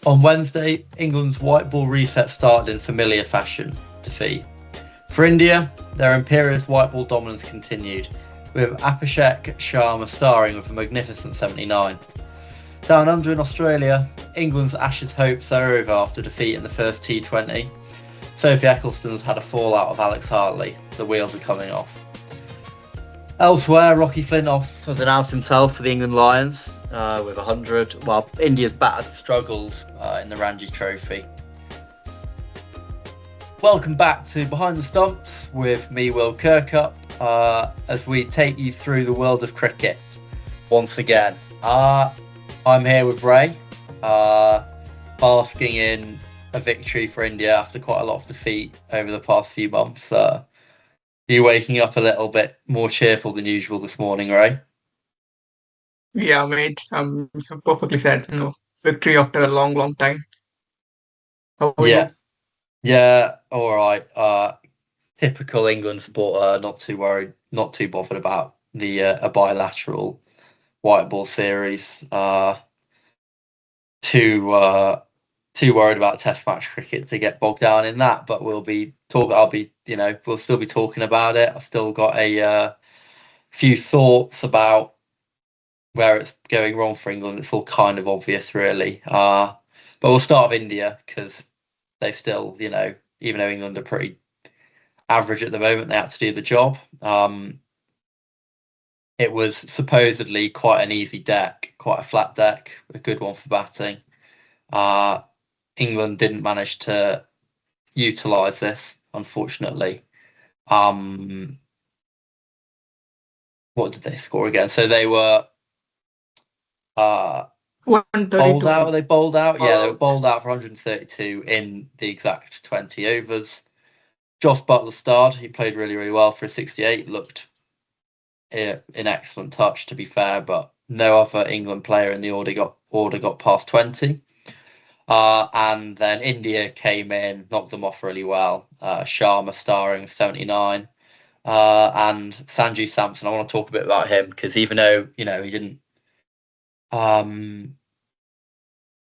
On Wednesday, England's white ball reset started in familiar fashion, defeat. For India, their imperious white ball dominance continued, with Abhishek Sharma starring with a magnificent 79. Down under in Australia, England's Ashes hopes are over after defeat in the first T20. Sophie Ecclestone's had a fallout with Alex Hartley. The wheels are coming off. Elsewhere, Rocky Flintoff has announced himself for the England Lions with 100, while India's batters struggled in the Ranji Trophy. Welcome back to Behind the Stumps with me, Will Kirkup, as we take you through the world of cricket once again. I'm here with Ray, basking in a victory for India after quite a lot of defeat over the past few months. You waking up a little bit more cheerful than usual this morning, Ray? Yeah, mate. I'm perfectly sad. Victory after a long, long time. How are Yeah, you? yeah, all right. Typical England supporter, not too worried, not too bothered about the a bilateral white ball series. Too worried about Test match cricket to get bogged down in that. But we'll still be talking about it. I've still got a few thoughts about where it's going wrong for England. It's all kind of obvious, really. But we'll start with India because they still, even though England are pretty average at the moment, they had to do the job. It was supposedly quite an easy deck, quite a flat deck, a good one for batting. England didn't manage to utilise this, unfortunately. What did they score again? So they were bowled out. 132 Were they bowled out? all Yeah, they were out. bowled out for 132 in the exact 20 overs. Josh Butler starred. He played really, really well for a 68. Looked in excellent touch, to be fair, but no other England player in the order got past 20. And then India came in, knocked them off really well. Sharma starring with 79. And Sanju Samson, I want to talk a bit about him because even though um,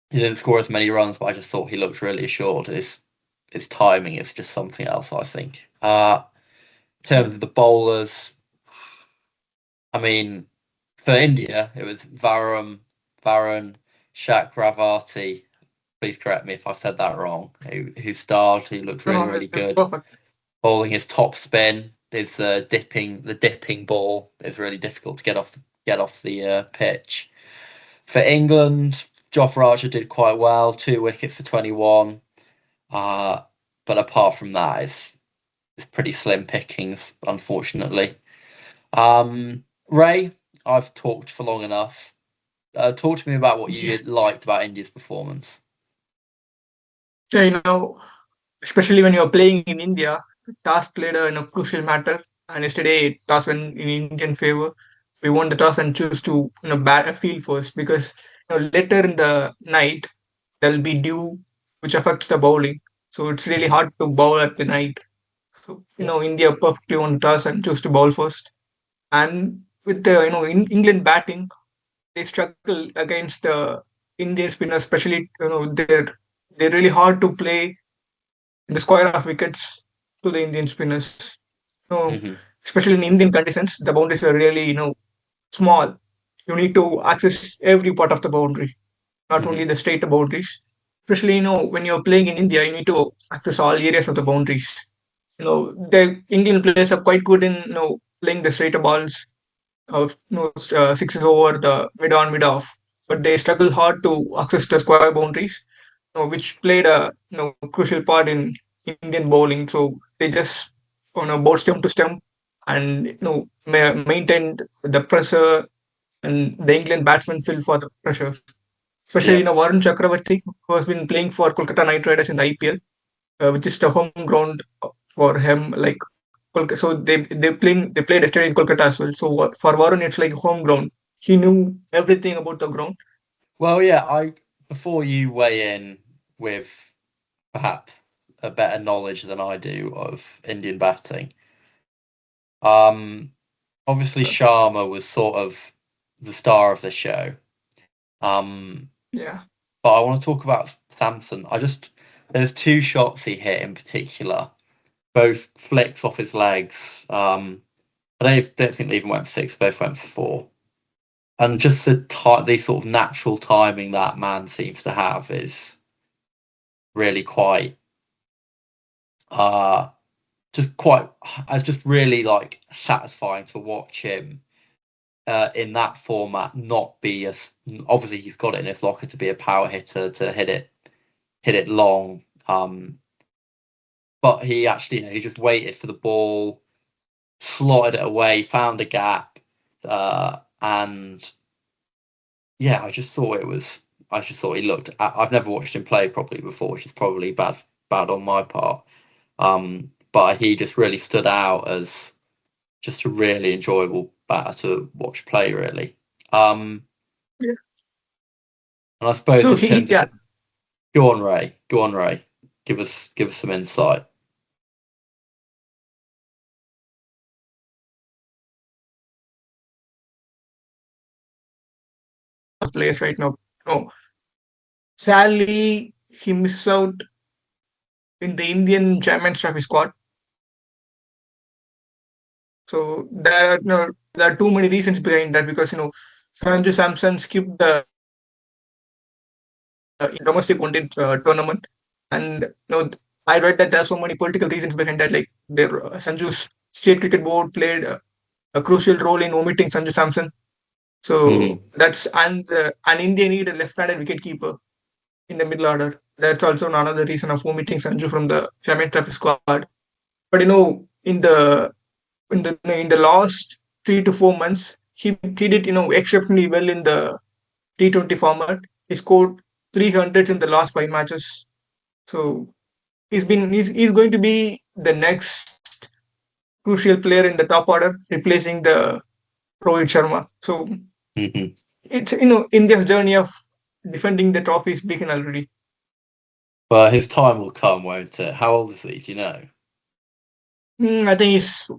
he didn't score as many runs, but I just thought he looked really assured. His timing is just something else, I think. In terms of the bowlers, I mean, for India, it was Varun Chakravarti. Please correct me if I said that wrong. Who starred? Who looked No, really, no, really it's good. perfect. Bowling his top spin, his dipping ball is really difficult to get off the pitch. For England, Jofra Archer did quite well, 2 wickets for 21. But apart from that, it's pretty slim pickings, unfortunately. Ray, I've talked for long enough. Talk to me about what Yeah, you liked about India's performance. yeah, especially when you're playing in India, toss played a crucial matter. And yesterday, toss went in Indian favor. We won the toss and choose to bat a field first because later in the night there'll be dew which affects the bowling. So it's really hard to bowl at the night. So Yeah. India perfectly won the toss and choose to bowl first. And with the England batting, they struggle against the Indian spinners, especially they're really hard to play in the square of wickets to the Indian spinners. Hmm. Especially in Indian conditions, the boundaries are really small. You need to access every part of the boundary, not only Hmm. the straight boundaries. Especially when you're playing in India, you need to access all areas of the boundaries. The Indian players are quite good in playing the straighter balls of sixes over the mid on mid off, but they struggle hard to access the square boundaries, which played a crucial part in Indian bowling. So they just bowled stem to stem and maintained the pressure, and the England batsmen fell for the pressure. Especially Yeah. Varun Chakravarti, who has been playing for Kolkata Knight Riders in the IPL, which is the home ground for him. So they played yesterday in Kolkata as well. So for Varun, it's like home ground. He knew everything about the ground. Well, yeah. I Before you weigh in with perhaps a better knowledge than I do of Indian batting, um, obviously Sharma was sort of the star of the show. Um, Yeah. but I want to talk about Samson. There's two shots he hit in particular, both flicks off his legs. I don't think they even went for six, both went for four. And just the sort of natural timing that man seems to have is really quite it's just really like satisfying to watch him in that format not be as obviously he's got it in his locker to be a power hitter to hit it long, but he actually he just waited for the ball, slotted it away, found a gap, and yeah, I just thought he looked. I've never watched him play properly before, which is probably bad on my part. But he just really stood out as just a really enjoyable batter to watch play, really. Yeah. And I suppose So in he terms of yeah, go on, Ray. Go on, Ray. Give us some insight. players right now. No, sadly he misses out in the Indian Champions Trophy squad. So there are too many reasons behind that because Sanju Samson skipped the domestic one-day tournament, and I read that there are so many political reasons behind that. Like Sanju's state cricket board played a crucial role in omitting Sanju Samson. So Mm-hmm. that's and India need a left-handed wicketkeeper in the middle order. That's also another reason of omitting Sanju from the Champions Trophy squad. But in the last 3 to 4 months, he did exceptionally well in the T20 format. He scored 300s in the last 5 matches. So he's going to be the next crucial player in the top order, replacing the Rohit Sharma. So Mm-hmm. it's India's journey of defending the trophy is begun already. But his time will come, won't it? How old is he? Do you know? I think he's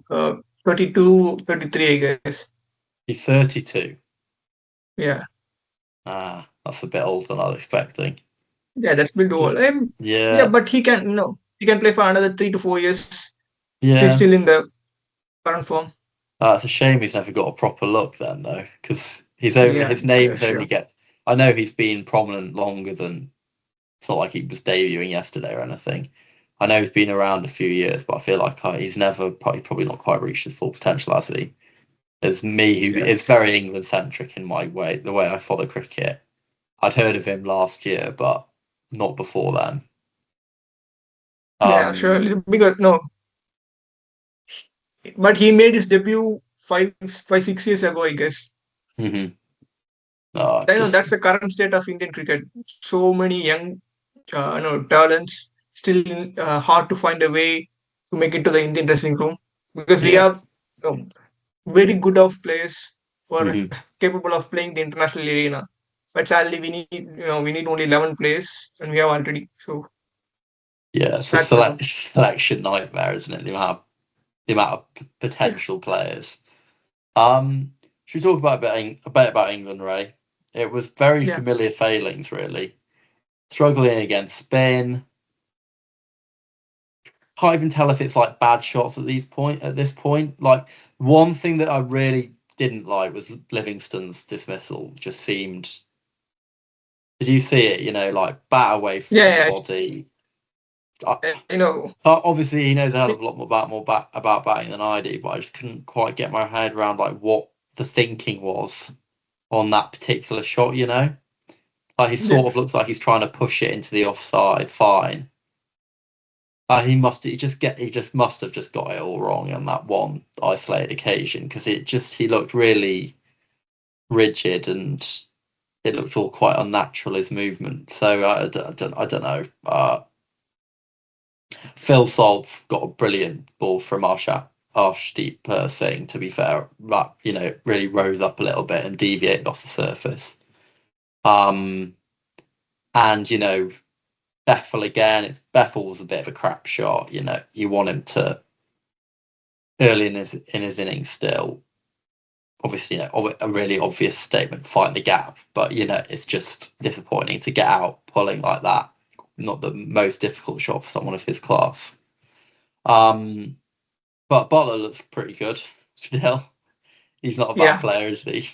32, 33, I guess. He's 32. Yeah, That's a bit older than I was expecting. yeah, that's bit old. Just Yeah, yeah, but he can play for another 3 to 4 years. He's yeah. still in the current form. It's a shame he's never got a proper look then, though, because Yeah, his yeah, name's only sure. get. I know he's been prominent longer than. It's not like he was debuting yesterday or anything. I know he's been around a few years, but I feel like he's never probably not quite reached his full potential, has he? As me, who Yeah, is very England centric in my way, the way I follow cricket. I'd heard of him last year, but not before then. yeah, Um, sure. Because no, but he made his debut 6 years ago, I guess. mhm. No, I know just that's the current state of Indian cricket. So many young, talents still hard to find a way to make it to the Indian dressing room because we yeah. have very good of players who are Hmm. capable of playing the international arena. But sadly, we need only 11 players, and we have already. So Yeah, it's a sad for them. selection nightmare, isn't it? The amount of Yeah, potential players. Should we talk about a bit about England, Ray? It was very yeah, familiar failings, really. Struggling against spin. Can't even tell if it's like bad shots at this point. Like one thing that I really didn't like was Livingston's dismissal. Just seemed. Did you see it? Like bat away from the yeah, body. I, yeah. obviously, he knows a hell of a lot about batting than I do, but I just couldn't quite get my head around like what the thinking was on that particular shot. Like he Yeah, sort of looks like he's trying to push it into the offside. Fine. He just must have just got it all wrong on that one isolated occasion because he looked really rigid and it looked all quite unnatural his movement. So I don't know. Phil Salt got a brilliant ball from Arshdeep Singh. To be fair, that really rose up a little bit and deviated off the surface. Um, and Bethel again. Bethel was a bit of a crap shot. You want him to early in his innings still. obviously, a really obvious statement, fight the gap. But it's just disappointing to get out pulling like that. Not the most difficult shot for someone of his class. But Butler looks pretty good still. He's not a bad Yeah, player, is he?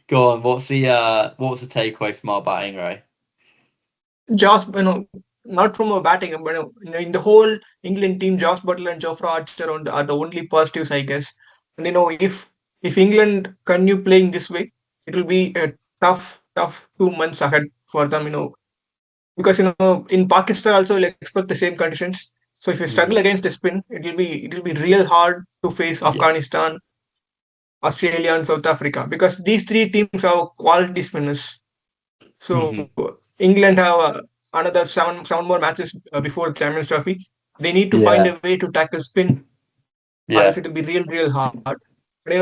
Go on. What's the takeaway from our batting, Ray? Josh, not from a batting, but in the whole England team, Josh Butler and Jofra Archer are the only positives, I guess. And if England continue playing this way, it will be a tough 2 months ahead for them. Because in Pakistan also you'll expect the same conditions. So if you struggle against the spin, it will be real hard to face Yeah. Afghanistan, Australia, and South Africa, because these three teams have quality spinners. So Mhm. England have another seven more matches before the Champions Trophy. They need to find Yeah. a way to tackle spin, or else Yeah. it will be real hard. But,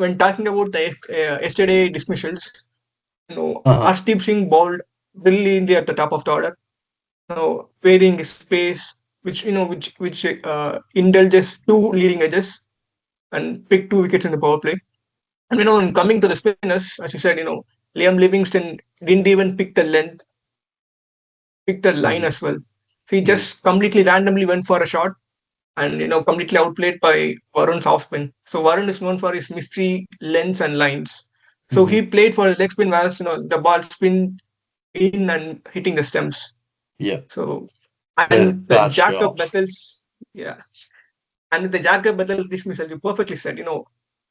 when talking about the yesterday dismissals, Uh-huh. Arshdeep Singh bowled brilliantly at the top of the order. Varying his pace, which indulges two leading edges and pick 2 wickets in the power play. And in coming to the spinners, as you said, Liam Livingston didn't even pick the line Mhm. as well. So he Mhm. just completely randomly went for a shot and completely outplayed by Varun's off spin. So Varun is known for his mystery lengths and lines. So he Mhm. played for the leg spin, whereas the ball spin in and hitting the stems. Yeah. So With and the bad Jacob shots. Bethel's, yeah, and with the Jacob Bethel dismissal, you perfectly said.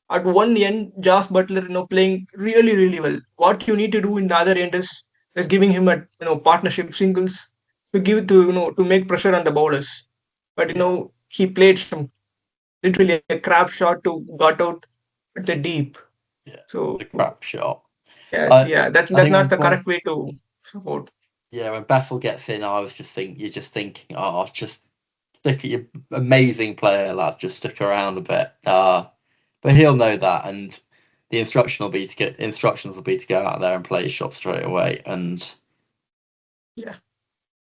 At one end, Josh Butler, playing really well. What you need to do in the other end is giving him a partnership singles to give to to make pressure on the bowlers. But Yeah. he played some literally a crap shot to got out at the deep. Yeah. So The crap shot. I yeah, that's I that's think not when the correct way to support. when Bethel gets in, you're just thinking, oh, just stick at your amazing player, lad. Just stick around a bit. But he'll know that, and the instructions will be to go out there and play his shot straight away. And Yeah,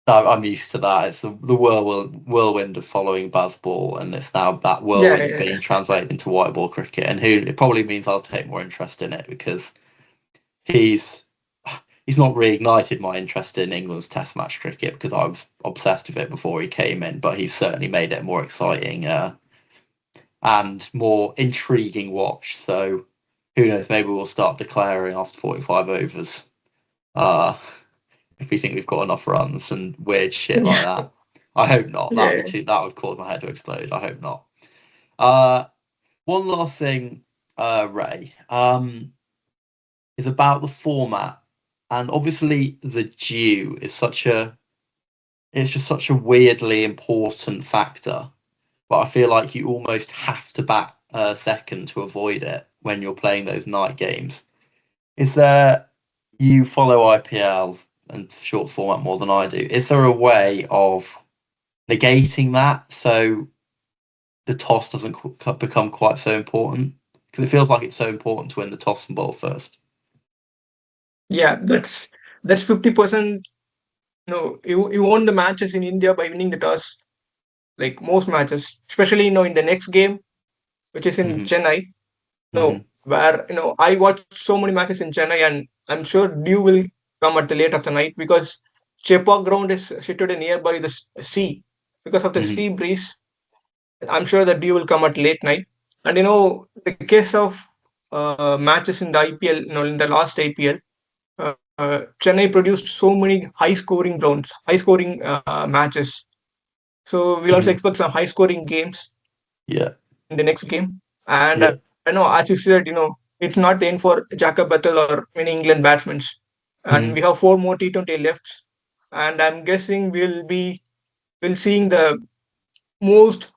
I'm used to that. It's the whirlwind of following Bazball, and it's now that yeah, whirlwind's yeah, yeah. being translated into white ball cricket, and who it probably means I'll take more interest in it because he's he's not reignited my interest in England's Test match cricket because I was obsessed with it before he came in, but he's certainly made it more exciting and more intriguing watch. So who knows? Maybe we'll start declaring after 45 overs uh, if we think we've got enough runs and weird shit like Yeah, that. I hope not. That'd be yeah, too. That would cause my head to explode. I hope not. Uh, One last thing, Ray, is about the format, and obviously the due is it's just such a weirdly important factor. But I feel like you almost have to bat second to avoid it when you're playing those night games. Is there You follow IPL and short format more than I do? Is there a way of negating that so the toss doesn't become quite so important? Because it feels like it's so important to win the toss and bowl first. yeah. That's 50%. You won the matches in India by winning the toss, like most matches, especially in the next game, which is in Hmm. Chennai. Hmm. Where I watched so many matches in Chennai, and I'm sure dew will come at the late of the night, because Chepauk ground is situated nearby the sea. Because of the Hmm. sea breeze, I'm sure the dew will come at late night. And the case of matches in the IPL, in the last IPL, Chennai produced so many high scoring grounds, high scoring matches. So we'll also Hmm. expect some high scoring games Yeah. in the next game. And Yeah. I know, as you said, it's not the end for Jacob Bethel or any England batsmen. And Hmm. we have four more T20 left. And I'm guessing we'll seeing the most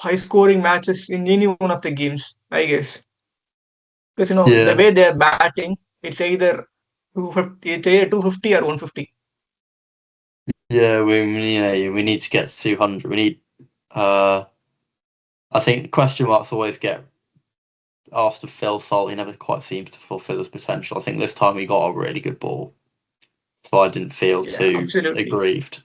high scoring matches in any one of the games, I guess. Because the Yeah. way they're batting, it's either 250 or 150. Yeah. We need to get to 200. We need. Uh, I think question marks always get asked of Phil Salt. He never quite seems to fulfil his potential. I think this time he got a really good ball, so I didn't feel Yeah, too absolutely. aggrieved.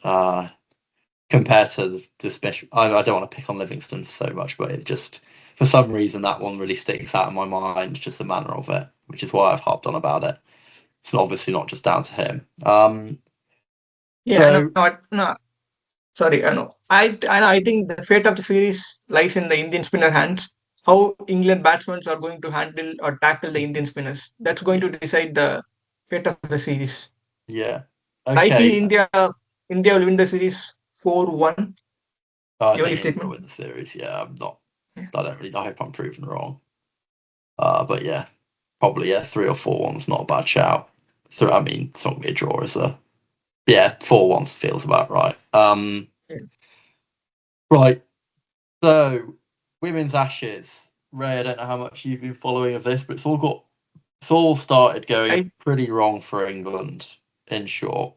Compared to the special, I don't want to pick on Livingston so much, but it just for some reason that one really sticks out in my mind, just the manner of it, which is why I've harped on about it. It's obviously not just down to him. Yeah, So no. Sorry, I know. I think the fate of the series lies in the Indian spinner hands. How England batsmen are going to handle or tackle the Indian spinners. That's going to decide the fate of the series. yeah, I feel okay. India will win the series 4-1. I The only think England will statement. win the series. Yeah, I'm not. Yeah. I don't really. I hope I'm proven wrong. But yeah, probably 3 or 4-1's not a bad shout. I mean, it's not gonna be a draw, is there? Yeah, 4-1 feels about right. Yeah. Right. So, women's Ashes. Ray, I don't know how much you've been following of this, but it's all started going I pretty wrong for England. In short,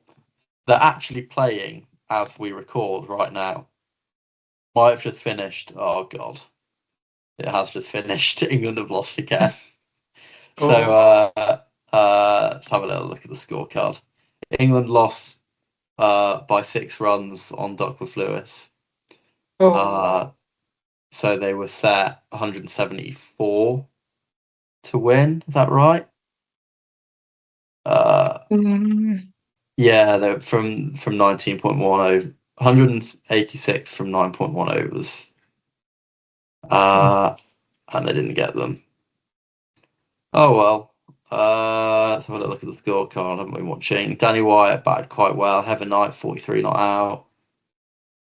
they're actually playing as we record right now. Might have just finished. Oh God, it has just finished. England have lost again. So oh let's have a little look at the scorecard. England lost by 6 runs on Duckworth Lewis. oh Uh, so they were set 174 to win. Is that right? Uh, mm, yeah, they're from 19.10, 186 from 9.1 overs. And they didn't get them. Oh well. Let's have a look at the scorecard. I haven't been watching. Danny Wyatt batted quite well. Heather Knight 43 not out.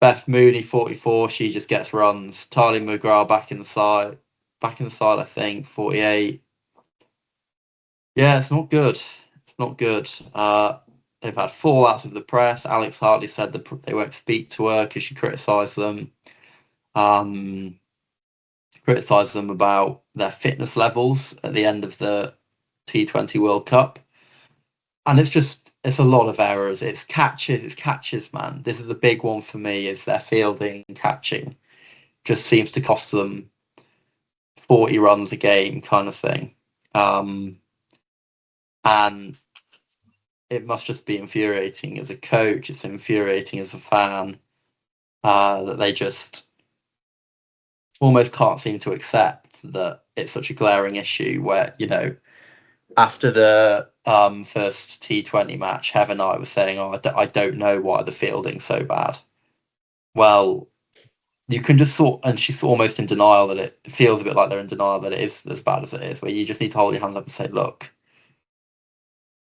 Beth Mooney 44. She just gets runs. Tarly McGrath back in the side. Back in the side, I think 48. Yeah, it's not good. It's not good. They've had fallouts with the press. Alex Hartley said they won't speak to her because she criticised them. Criticised them about their fitness levels at the end of the T20 World Cup. And it's a lot of errors. It's catches, man. This is the big one for me, is their fielding and catching. Just seems to cost them 40 runs a game kind of thing. And it must just be infuriating as a coach. It's infuriating as a fan that they just almost can't seem to accept that it's such a glaring issue where, after the first T20 match, Heather and I were saying, "Oh, I don't know why the fielding's so bad." Well, you can just and she's almost in denial that it feels a bit like they're in denial that it is as bad as it is. Where you just need to hold your hands up and say, "Look,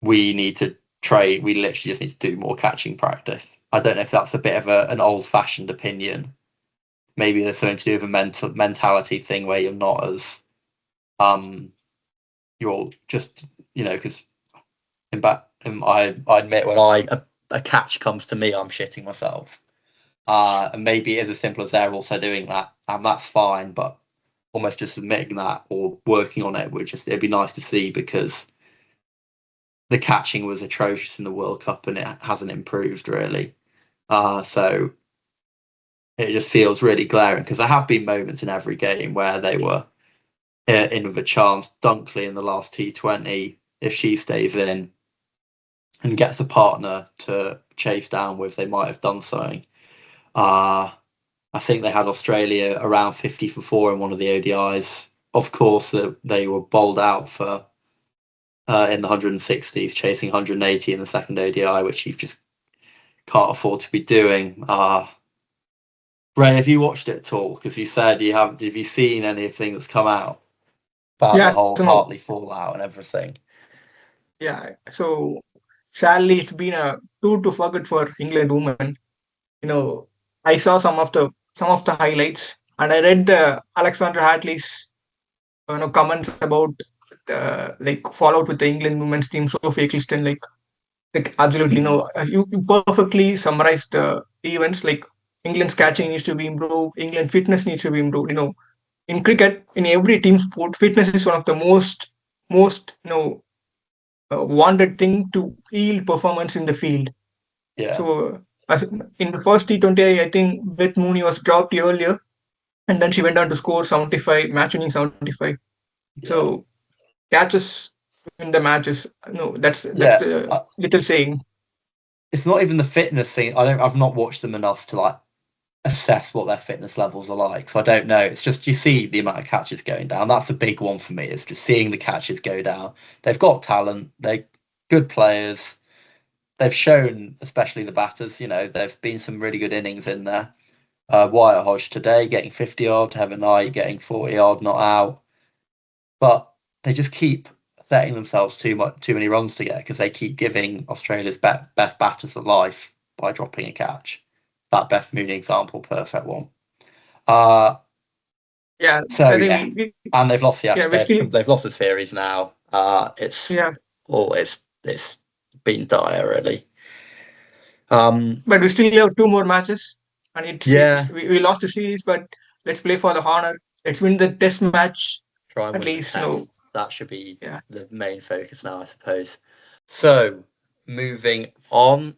we need to trade. We literally just need to do more catching practice." I don't know if that's a bit of an old-fashioned opinion. Maybe there's something to do with a mentality thing where you're not as you're just because I admit when a catch comes to me, I'm shitting myself. And maybe it is as simple as they're also doing that, and that's fine. But almost just admitting that or working on it it'd be nice to see, because the catching was atrocious in the World Cup and it hasn't improved really. So it just feels really glaring, because there have been moments in every game where they were in with a chance. Dunkley in the last T20, if she stays in and gets a partner to chase down with, they might have done something. I think they had Australia around 50 for 4 in one of the ODIs. Of course, they were bowled out for in the 160s, chasing 180 in the second ODI, which you just can't afford to be doing. Ray, have you watched it at all? Because you said you haven't. Have you seen anything that's come out about the yeah. whole So no, Hartley fallout and everything? yeah. So sadly, it's been a tour to forget for England women. You know, I saw some of the highlights, and I read the Alexandra Hartley's comments about the like fallout with the England women's team. Sophie Eccleston, like absolutely Mm. no. You perfectly summarized the events. Like England's catching needs to be improved. England fitness needs to be improved. In cricket, in every team sport, fitness is one of the most wanted thing to yield performance in the field. Yeah, So in the first T20, I think Beth Mooney was dropped earlier, and then she went on to score 75, match winning 75. yeah, So catches in the matches. No, that's yeah. the little saying. It's not even the fitness thing. I've not watched them enough to like assess what their fitness levels are like. So I don't know. It's just you see the amount of catches going down. That's a big one for me. Is just seeing the catches go down. They've got talent. They're good players. They've shown, especially the batters. There've been some really good innings in there. Wyatt Hodge today getting 50 odd, Heaven Knight getting 40 odd, not out. But they just keep setting themselves too many runs to get because they keep giving Australia's best batters a life by dropping a catch. That Beth Mooney example, perfect one. Yeah, So I yeah, think and they've lost the yeah, we still they've lost the series now. It's been dire really. But we still have 2 more matches, and Yeah, we lost the series, but let's play for the honor. Let's win the test match try and at win the least. test. That should be Yeah. the main focus now, I suppose. So moving on,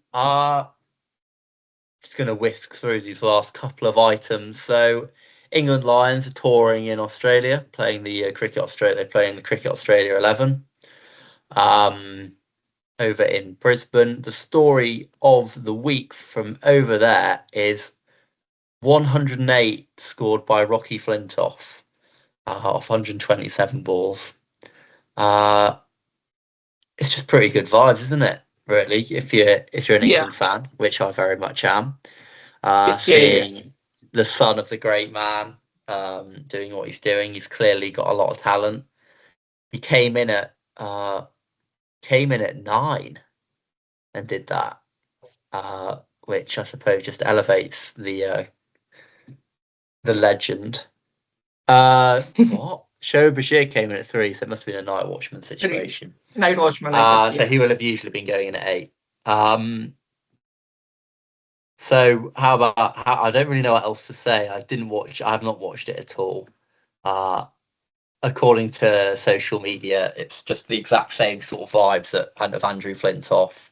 just going to whisk through these last couple of items. So England Lions are touring in Australia, playing the Cricket Australia, playing the Cricket Australia 11. Over in Brisbane. The story of the week from over there is 108 scored by Rocky Flintoff off 127 balls. It's just pretty good vibes, isn't it? Really, if you're an England fan, which I very much am. Seeing the son of the great man doing what he's doing, he's clearly got a lot of talent. He came in at 9 and did that, which I suppose just elevates the legend. What? Shoaib Bashir came in at 3, so it must have been a night watchman situation. Night watchman, so he will have usually been going in at 8. So how I don't really know what else to say. I have not watched it at all. According to social media, it's just the exact same sort of vibes of Andrew Flintoff.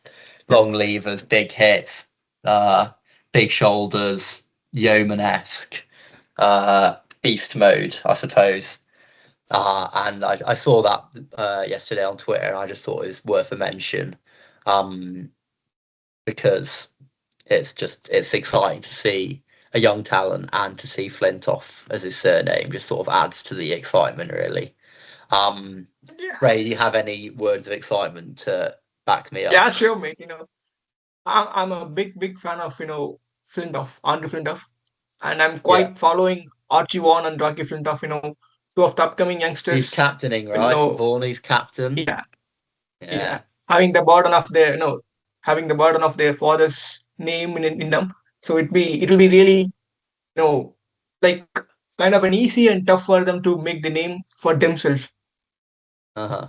Long levers, big hits, big shoulders, yeoman-esque, beast mode, I suppose. And I saw that yesterday on Twitter, and I just thought it was worth a mention, because it's exciting to see a young talent and to see Flintoff as his surname just sort of adds to the excitement, really. Ray, do you have any words of excitement to back me up? Yeah, sure, mate. I'm a big fan of Flintoff, Andrew Flintoff, and I'm quite following Archie Vaughan and Rocky Flintoff. Two of the upcoming youngsters. He's captaining, right? Vaughan's captain. Yeah. Having the burden of their father's name in them. So it will be really like kind of an easy and tough for them to make the name for themselves.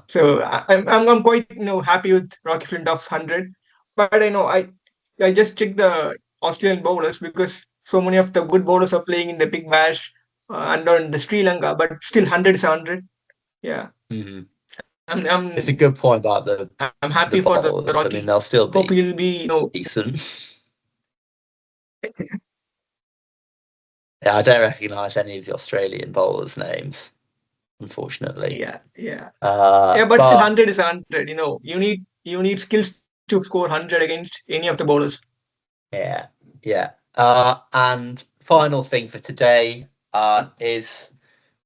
So I'm quite happy with Rocky Flintoff's 100, but I just checked the Australian bowlers because so many of the good bowlers are playing in the Big Bash and on the Sri Lanka, but still 100 is 100. Yeah. Mm-hmm. It's a good point about I'm happy for the Rocky. I mean, they'll still be. Hope he'll be decent. Yeah, I don't recognise any of the Australian bowlers' names, unfortunately. Yeah. But still 100 is 100. You need skills to score 100 against any of the bowlers. Yeah. And final thing for today is,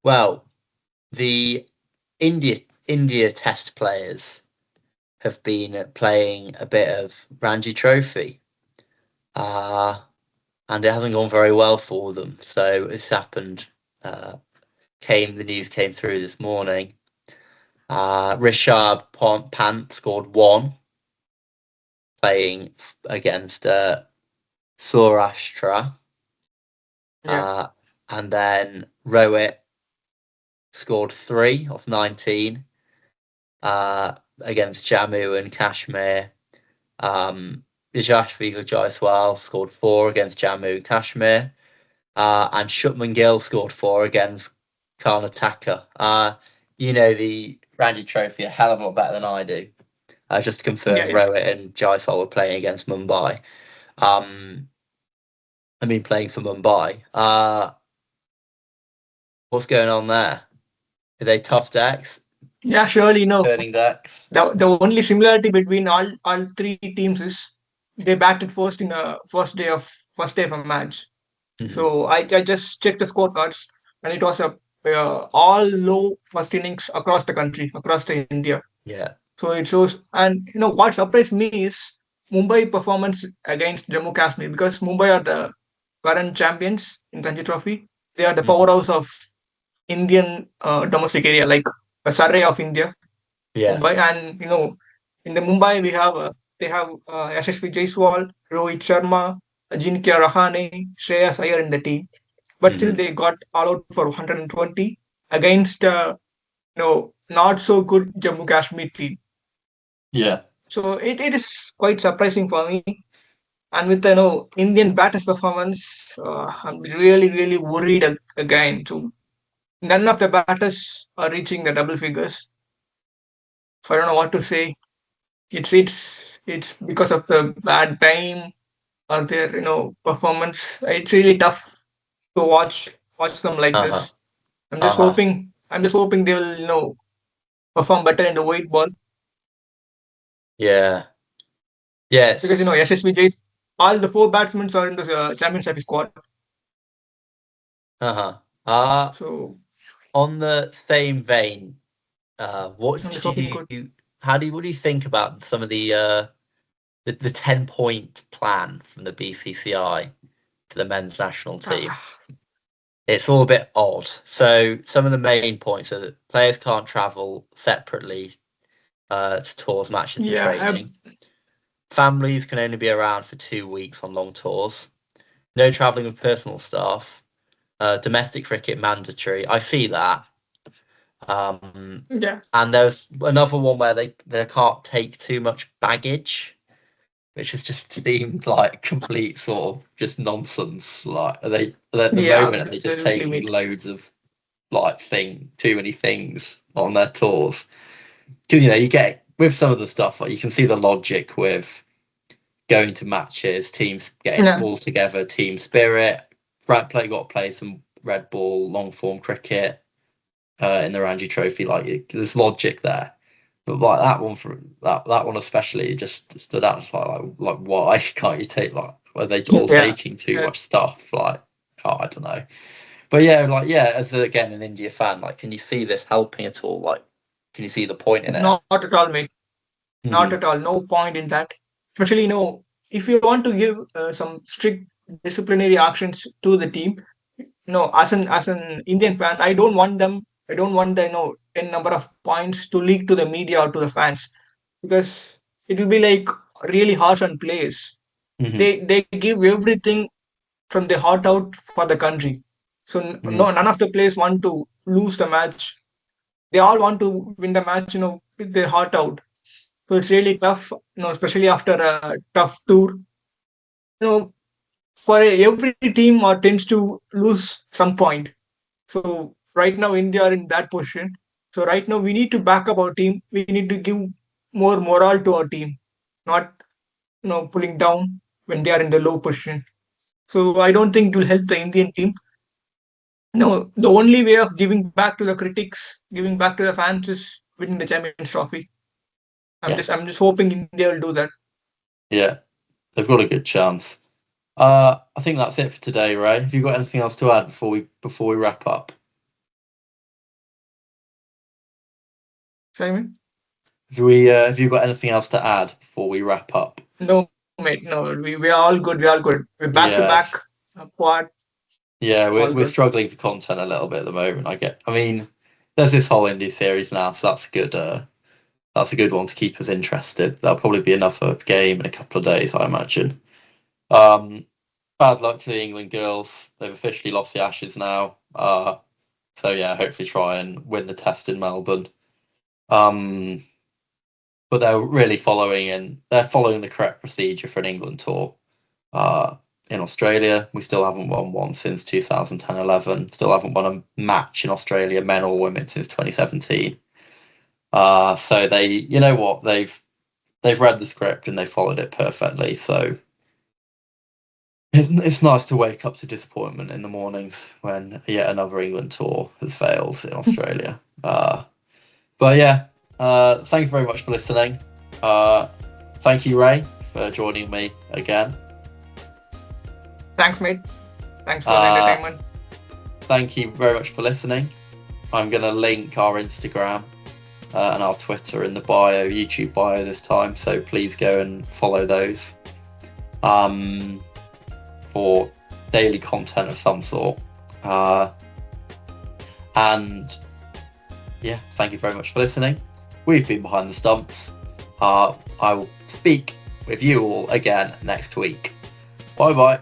well, the India Test players have been playing a bit of Ranji Trophy, and it hasn't gone very well for them. So it's happened. The news came through this morning. Rishabh Pant scored 1, playing against Saurashtra. And then Rohit scored 3 off 19 against Jammu and Kashmir. Yashasvi Jaiswal scored 4 against Jammu and Kashmir. And Shubman Gill scored 4 against Karnataka. The Ranji Trophy a hell of a lot better than I do. Just to confirm, Rohit and Jaiswal were playing against Mumbai. Playing for Mumbai. What's going on there? Are they tough decks? Yeah, surely no. Turning decks. The only similarity between all 3 teams is they batted first in the first day of a match. Mhm. So I just checked the scorecards, and it was a all low first innings across the country, across the India. Yeah. So it shows, and what surprised me is Mumbai performance against Jammu Kashmir, because Mumbai are the current champions in Ranji Trophy. They are the Mhm. powerhouse of Indian domestic area, like a survey of India, Yeah. Mumbai. And in the Mumbai we have they have SSV Jaiswal, Rohit Sharma, Ajinkya Rahane, Shreyas Iyer in the team, but still Mhm. they got all out for 120 against not so good Jammu Kashmir team. Yeah. So it is quite surprising for me. And with the Indian batters performance, I'm really worried again. So none of the batters are reaching the double figures. So I don't know what to say. It's because of the bad time or their performance. It's really tough to watch them like Uh-huh. this. Uh-huh. I'm just hoping they will perform better in the white ball, Yeah. because Yes. SSV Jays, all the four batsmen are in the championship squad. Uh-huh. Uh So on the same vein, I'm what just do hoping good. what do you think about some of the 10-point plan from the BCCI for the men's national team? Ah, It's all a bit odd. So some of the main points are that players can't travel separately to tours, matches, and yeah, training. Families can only be around for 2 weeks on long tours. No travelling with personal staff. Domestic cricket mandatory. I see that. yeah, And there's another one where they can't take too much baggage, which has just seemed like complete sort of just nonsense. Like are they at the yeah, moment are they just absolutely, taking mate. loads of like too many things on their tours? Because you get with some of the stuff like you can see the logic with going to matches, teams getting Yeah, all together, team spirit. Got to play some red ball, long form cricket in the Ranji Trophy. Like there's logic there, but like that one for that one especially just stood out. It's like why can't you take like are they all yeah, taking too yeah. much stuff? Like I don't know. But yeah, as again an India fan, like can you see this helping at all? Like can you see the point in it? Not at all, mate. Not Hmm. at all. No point in that. Especially, if you want to give some strict disciplinary actions to the team, as an Indian fan, I don't want them. I don't want the 10 number of points to leak to the media or to the fans, because it will be like really harsh on players. Hmm. They give everything from their heart out for the country. So Hmm. no, none of the players want to lose the match. They all want to win the match, with their heart out. So it's really tough, especially after a tough tour. For every team tends to lose some point. So right now India are in that position. So right now we need to back up our team. We need to give more morale to our team, not pulling down when they are in the low position. So I don't think it will help the Indian team. No, the only way of giving back to the critics, giving back to the fans is winning the Champions Trophy. Yeah. I'm just hoping India will do that. Yeah. They've got a good chance. I think that's it for today, Ray. Have you got anything else to add before we wrap up? Simon? Have you got anything else to add before we wrap up? No, mate. No, we are all good. We are all good. We're back to Yeah, back. Quad. yeah, we're All we're good. struggling for content a little bit at the moment. I mean, there's this whole indie series now, so that's a good. That's a good one to keep us interested. That'll probably be another game in a couple of days, I imagine. Um, Bad luck to the England girls. They've officially lost the Ashes now. So yeah, hopefully try and win the test in Melbourne. Um, but they're following the correct procedure for an England tour. Uh, in Australia, we still haven't won one since 2010-11. Still haven't won a match in Australia, men or women, since 2017. So you know what, they've read the script and they followed it perfectly. So it's nice to wake up to disappointment in the mornings when yet another England tour has failed in Australia. But yeah, thank you very much for listening. Uh, Thank you, Ray, for joining me again. Thanks, mate. Thanks for the entertainment. Thank you very much for listening. I'm going to link our Instagram and our Twitter in the bio, YouTube bio this time. So please go and follow those for daily content of some sort. And yeah, thank you very much for listening. We've been Behind the Stumps. I will speak with you all again next week. Bye bye.